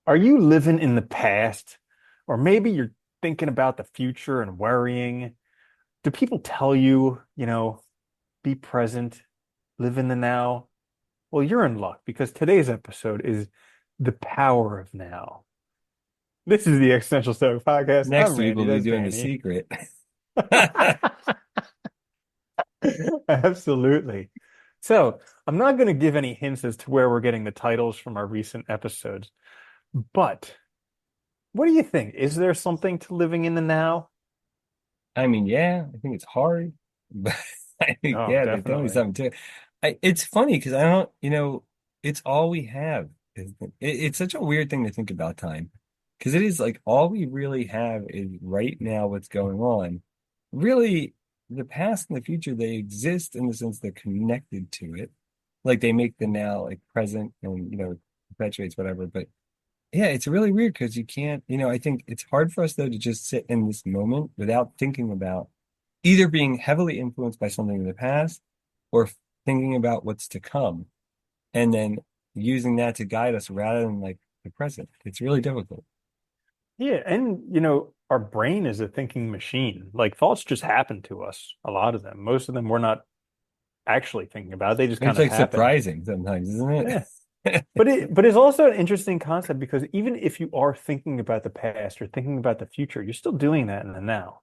Are you living in the past? Or maybe you're thinking about the future and worrying. Do people tell you, be present, live in the now? Well, you're in luck because today's episode is the power of now. This is the Existential Stoic podcast. I'm Next week Randy. we'll be That's doing The Danny. Secret. Absolutely. So, I'm not going to give any hints as to where we're getting the titles from our recent episodes, but what do you think? Is there something to living in the now? I mean, yeah, I think it's hard, but I think, Oh, yeah, there's definitely definitely. something to it. It's funny because I don't, it's all we have. It's such a weird thing to think about time because it is like all we really have is right now what's going on. Really, the past and the future, they exist in the sense they're connected to it. Like they make the now like present and, perpetuates whatever. But yeah, it's really weird because you can't, I think it's hard for us though to just sit in this moment without thinking about either being heavily influenced by something in the past or thinking about what's to come and then using that to guide us rather than like the present. It's really difficult. Yeah, and our brain is a thinking machine. Like thoughts just happen to us, a lot of them. Most of them we're not actually thinking about. They just It's kind of like happen. surprising sometimes, isn't Yeah. it? But it's also an interesting concept because even if you are thinking about the past or thinking about the future, you're still doing that in the now.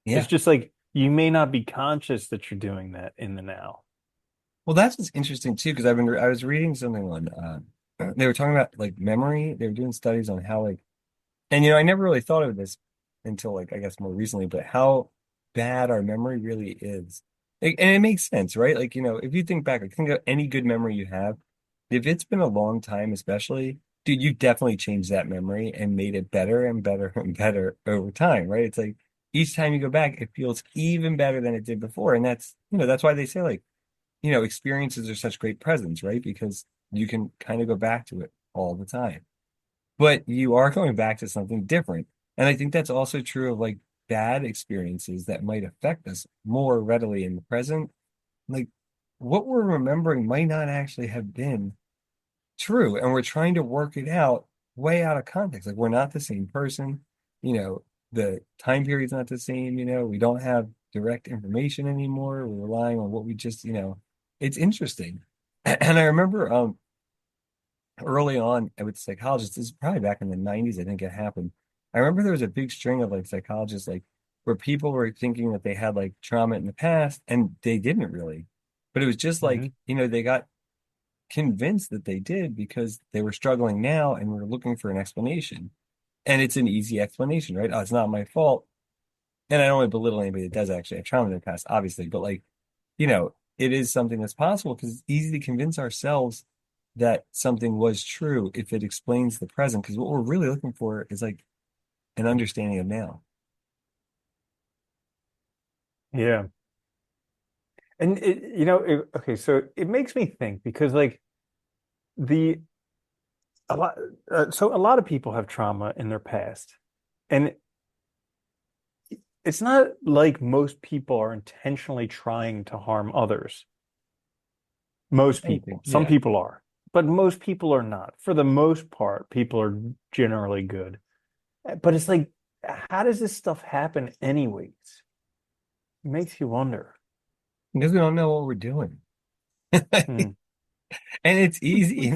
It's Yeah. just like you may not be conscious that you're doing that in the now. Well, that's what's interesting too, because I was reading something on they were talking about like memory. They were doing studies on how like and I never really thought of this until like I guess more recently, but how bad our memory really is. And it makes sense, right? Like, if you think back, like think of any good memory you have, if it's been a long time, especially, dude, you definitely changed that memory and made it better and better and better over time, right? It's like each time you go back, it feels even better than it did before. And that's why they say like, experiences are such great presents, right? Because you can kind of go back to it all the time but you are going back to something different. And I think that's also true of like bad experiences that might affect us more readily in the present. Like what we're remembering might not actually have been true. And we're trying to work it out way out of context. Like we're not the same person. The time period's not the same. We don't have direct information anymore. We're relying on what we just, it's interesting. And I remember early on with psychologists, this is probably back in the 90s, I think it happened. I remember there was a big string of like psychologists, like where people were thinking that they had like trauma in the past and they didn't really. But it was just Hmm. like, they got convinced that they did because they were struggling now and were looking for an explanation. And it's an easy explanation, right? Oh, it's not my fault. And I don't want to belittle anybody that does actually have trauma in the past, obviously, but like, it is something that's possible because it's easy to convince ourselves that something was true if it explains the present. Because what we're really looking for is like an understanding of now. Yeah. And okay, so it makes me think because like the a lot so a lot of people have trauma in their past. And it's not like most people are intentionally trying to harm others. Most Anything. people. Some Yeah. people are, but most people are not. For the most part, people are generally good. But it's like, how does this stuff happen anyways? It makes you wonder. Because we don't know what we're doing. Hmm. And it's easy,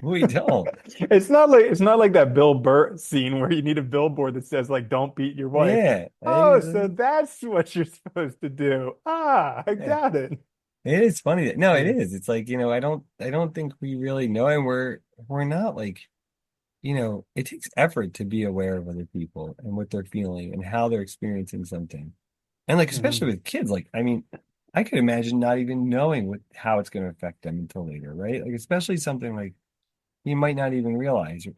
we don't. It's not like that Bill Burr scene where you need a billboard that says like "Don't beat your wife." Yeah. I think Oh, it's so that's what you're supposed to do. Ah, I yeah. got it. It is funny that no, it Yeah. is. It's like, I don't think we really know and we're not like it takes effort to be aware of other people and what they're feeling and how they're experiencing something. And like, Hmm. especially with kids, like, I mean, I could imagine not even knowing how it's going to affect them until later, right? Like, especially something like you might not even realize, that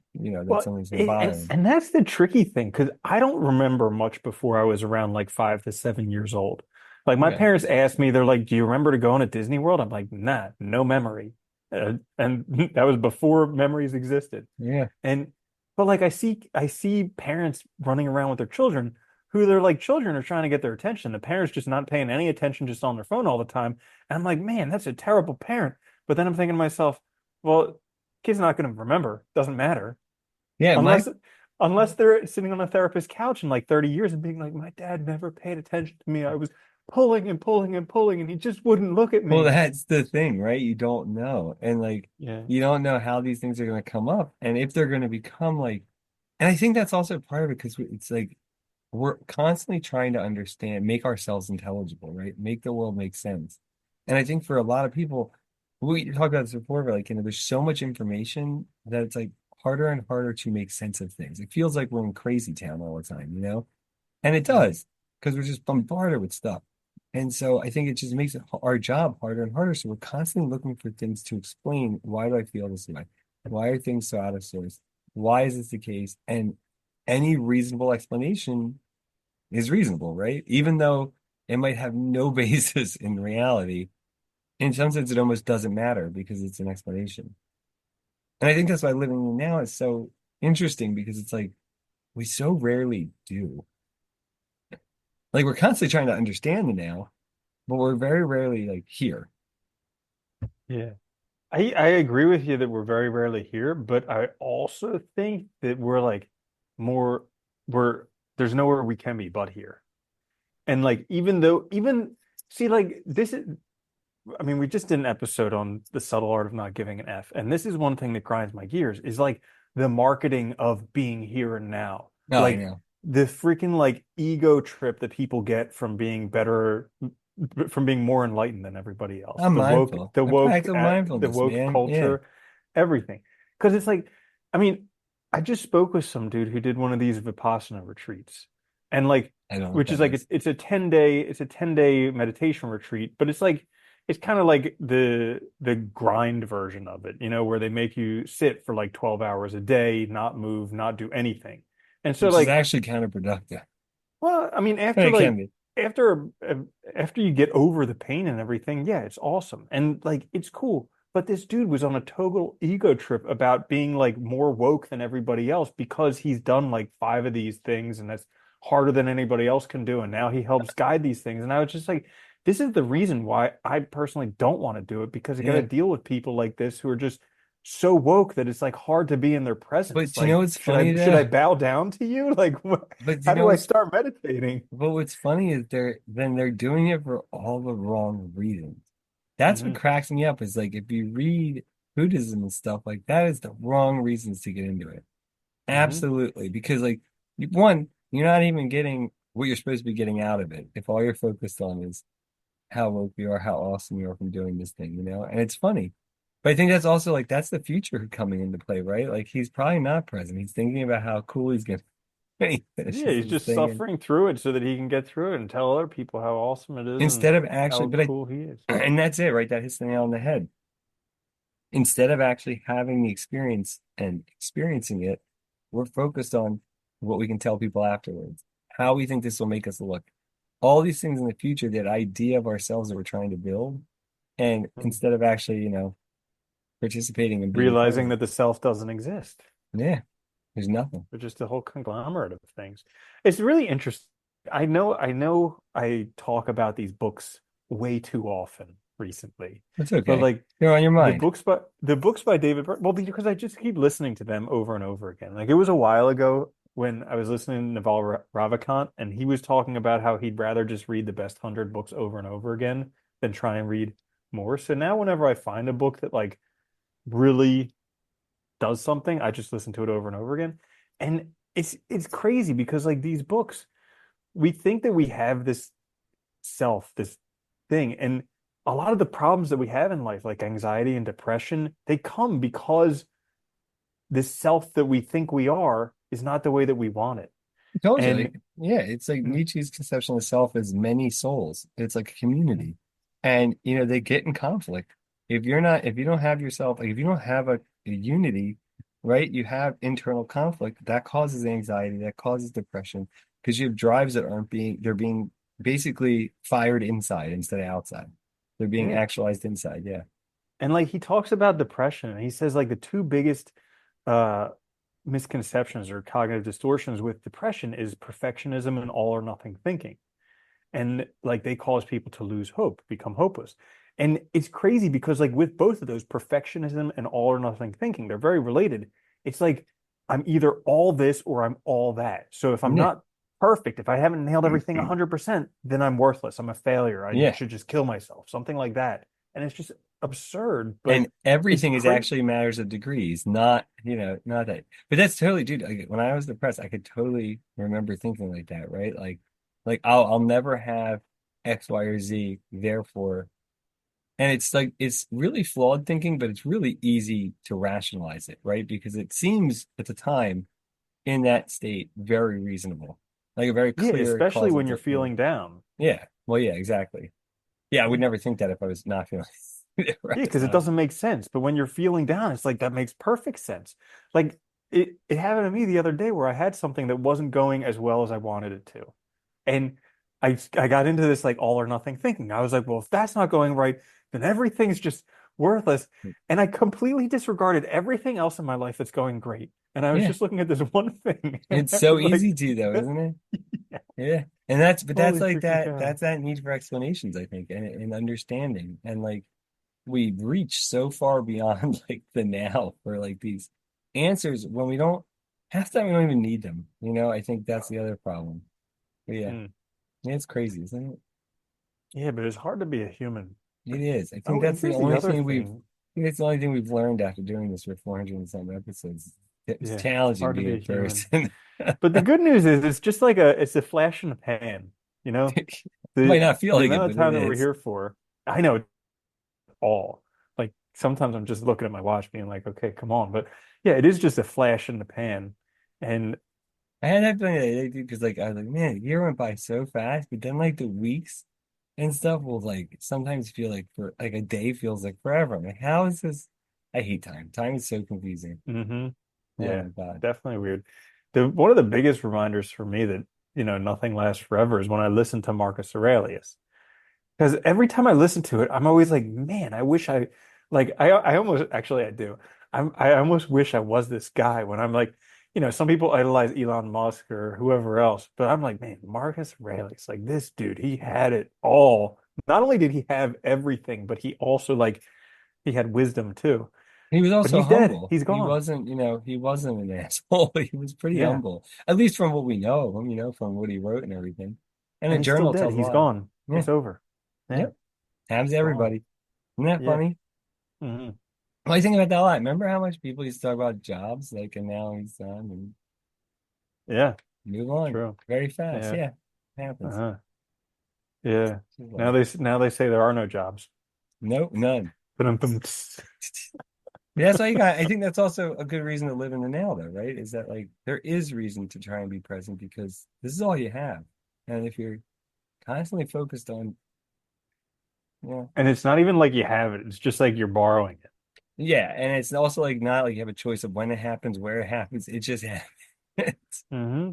Well, something's going to it, bother and, them. and that's the tricky thing because I don't remember much before I was around like 5 to 7 years old. Like my Yeah. parents asked me, they're like, "Do you remember to go on a Disney World?" I'm like, "Nah, no memory," and that was before memories existed. Yeah. And but like I see parents running around with their children who they're like children are trying to get their attention. The parents just not paying any attention, just on their phone all the time. And I'm like, man, that's a terrible parent. But then I'm thinking to myself, well, kid's not going to remember. Doesn't matter. Yeah, my Unless unless they're sitting on a therapist's couch in like 30 years and being like, my dad never paid attention to me. I was pulling and pulling and pulling, and he just wouldn't look at well, me. that's the thing, right? You don't know. And like Yeah. you don't know how these things are going to come up and if they're going to become like, and I think that's also part of it because it's like we're constantly trying to understand, make ourselves intelligible, right? Make the world make sense. And I think for a lot of people, we talked about this before, but like, there's so much information that it's like harder and harder to make sense of things. It feels like we're in crazy town all the time, you know? And it Mhm. does because we're just bombarded with stuff. And so I think it just makes our job harder and harder. So we're constantly looking for things to explain why do I feel this way? Why are things so out of source? Why is this the case? And any reasonable explanation is reasonable, right? Even though it might have no basis in reality, in some sense, it almost doesn't matter because it's an explanation. And I think that's why living now is so interesting because it's like we so rarely do. Like we're constantly trying to understand the now, but we're very rarely like here. Yeah. I agree with you that we're very rarely here, but I also think that we're like more we're there's nowhere we can be but here. And like even though even see like this is I mean we just did an episode on the subtle art of not giving an F. And this is one thing that grinds my gears is like the marketing of being here and now. No, I Like know. the freaking like ego trip that people get from being better from being more enlightened than everybody else. I'm mindful. I practice The mindfulness, woke man. Yeah, culture, everything. Because it's like, I mean, I just spoke with some dude who did one of these Vipassana retreats. And like, I don't know what which is that like is. it's a 10-day meditation retreat, but it's like it's kind of like the grind version of it, where they make you sit for like 12 hours a day, not move, not do anything. And so Which is like actually counterproductive. well, I mean, But it can be. after after you get over the pain and everything, yeah, it's awesome and like it's cool. But this dude was on a total ego trip about being like more woke than everybody else because he's done like five of these things and that's harder than anybody else can do. And now he helps guide these things. And I was just like, this is the reason why I personally don't want to do it because I got to Yeah. deal with people like this who are just so woke that it's like hard to be in their presence. But you know Like, what's should funny should though? I bow down to you? Like, But you how know do I what's start meditating? but what's funny is they're doing it for all the wrong reasons. That's what Hmm. cracks me up is like if you read Buddhism and stuff like that is the wrong reasons to get into it. Hmm. Absolutely. Because like one, you're not even getting what you're supposed to be getting out of it if all you're focused on is how woke you are, how awesome you are from doing this thing, you know? And it's funny. But I think that's also like that's the future coming into play, right? Like he's probably not present. He's thinking about how cool he's gonna when he Yeah, finishes he's this just thing and suffering through it so that he can get through it and tell other people how awesome it is and instead of actually how but I cool he is. and that's it, right? That hits the nail on the head. Instead of actually having the experience and experiencing it, we're focused on what we can tell people afterwards, how we think this will make us look, all these things in the future, that idea of ourselves that we're trying to build. And Mhm. instead of actually, participating and being a part of Realizing it, that the self doesn't exist. yeah, there's nothing. They're just a whole conglomerate of things. It's really interesting. I know I talk about these books way too often recently. It's But okay. like They're on your mind. the books by well, because I just keep listening to them over and over again. Like it was a while ago when I was listening to Naval Ravikant and he was talking about how he'd rather just read the best 100 books over and over again than try and read more. So now whenever I find a book that like really does something, I just listen to it over and over again. And it's crazy because like these books, we think that we have this self, this thing, and a lot of the problems that we have in life, like anxiety and depression, they come because this self that we think we are is not the way that we want it. I told you, And like, yeah, it's like mm, Nietzsche's conception of self as many souls. It's like a mm, community. And they get in conflict. If you don't have yourself, like if you don't have a unity, right? You have internal conflict that causes anxiety, that causes depression, because you have drives that they're being basically fired inside instead of outside. They're being yeah. actualized inside. Yeah. And like he talks about depression, and he says like the two biggest uh misconceptions or cognitive distortions with depression is perfectionism and all or nothing thinking. And like they cause people to lose hope, become hopeless. And it's crazy because like with both of those, perfectionism and all or nothing thinking, they're very related. It's like I'm either all this or I'm all that. So if I'm Yeah. not perfect, if I haven't nailed everything 100%, then I'm worthless. I'm a failure. I Yeah. should just kill myself, something like that. And it's just absurd, but And it's everything is great. actually matters of degrees, not, not that. But that's totally, dude, like, when I was depressed, I could totally remember thinking like that, right? Like I'll never have X, Y, or Z, therefore. And it's like it's really flawed thinking, but it's really easy to rationalize it, right? Because it seems at the time in that state very reasonable. Like a very Yeah, clear especially causal, when you're feeling down. yeah. Well, yeah, exactly. Yeah, I would Yeah. never think that if I was not feeling Yeah, depressed. because it doesn't make sense. But when you're feeling down, it's like that makes perfect sense. Like it happened to me the other day where I had something that wasn't going as well as I wanted it to. And I got into this like all or nothing thinking. I was like, well, if that's not going right, then everything's just worthless. And I completely disregarded everything else in my life that's going great. And I was Yeah. just looking at this one thing, and It's I so was like, easy to though, isn't it? yeah, Yeah. And that's holy like freaking that cow. that's that need for explanations, I think, and understanding. And like we reach so far beyond like the now for like these answers when we don't half the time we don't even need them. I think that's the other problem. But yeah, Mm. yeah, it's crazy, isn't it? Yeah, but it's hard to be a human. It is. I think Oh, and that's the here's the only other thing thing. we've learned after doing this for 400 and some episodes. It's Yeah, it's challenging hard to being be a a human. person. But the good news is it's just like it's a flash in the pan, you know? Might The not feel the like it, amount of but it time that we're is. here for, I know all. Like sometimes I'm just looking at my watch being like, okay, come on. But yeah, it is just a flash in the pan. And I had that feeling that because like I was like, man, the year went by so fast, but then like the weeks and stuff will like sometimes feel like for like a day feels like forever. I'm like, how is this? I hate time. Time is so confusing. Oh yeah, my God. definitely weird. The one of the biggest reminders for me that, nothing lasts forever is when I listen to Marcus Aurelius. Because every time I listen to it, I'm always like, man, I wish I almost actually I do. I almost wish I was this guy when I'm like, some people idolize Elon Musk or whoever else, but I'm like, man, Marcus Aurelius, like this dude, he had it all. Not only did he have everything, but he also like he had wisdom too. He was But also he's dead. humble. He's He gone. wasn't, he wasn't an asshole. He was pretty Yeah. humble, at least from what we know of him, from what he wrote and everything. And the And he's still journal dead. tells a He's lot. gone. Yeah. It's over. Yeah. Yep. Happens to Gone. everybody. Isn't that Yeah. funny? Hmm. Well, I think about that a lot. Remember how much people used to talk about jobs, like, and now he's done and Yeah. move on True. very fast. Yeah. Yeah, happens. Uh-huh. Yeah. Just Now life. they say there are no jobs. Nope, none. Ba-dum-bum. That's why I think that's also a good reason to live in the now, though, right? Is that like there is reason to try and be present because this is all you have. And if you're constantly focused on, yeah, And it's not even like you have it. It's just like you're borrowing it. yeah, and it's also like not like you have a choice of when it happens, where it happens. It just happens. Hmm.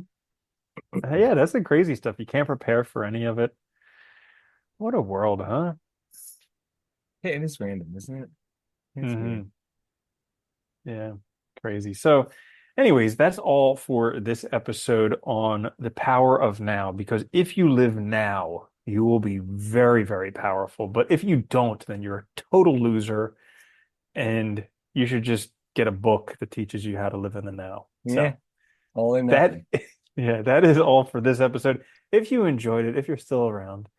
Yeah, that's the crazy stuff. You can't prepare for any of it. What a world, huh? Hey, it is random, isn't it? It's weird. Hmm. Yeah, crazy. So, anyways, that's all for this episode on the power of now. Because if you live now, you will be very, very powerful. But if you don't, then you're a total loser, and you should just get a book that teaches you how to live in the now. Yeah, So all or that, nothing. yeah, that is all for this episode. If you enjoyed it, if you're still around,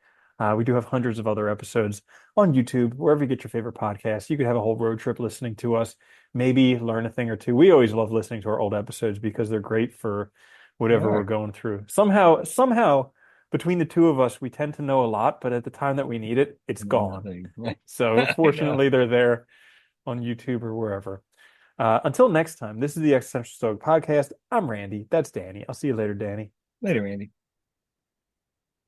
we do have hundreds of other episodes on YouTube, wherever you get your favorite podcasts. You could have a whole road trip listening to us, maybe learn a thing or two. We always love listening to our old episodes because they're great for They whatever we're are going through. Somehow, between the two of us, we tend to know a lot, but at the time that we need it, it's gone. nothing. So I know. fortunately, they're there on YouTube or wherever. Until next time, this is the Existential Stoic Podcast. I'm Randy. That's Danny. I'll see you later, Danny. Later, Andy.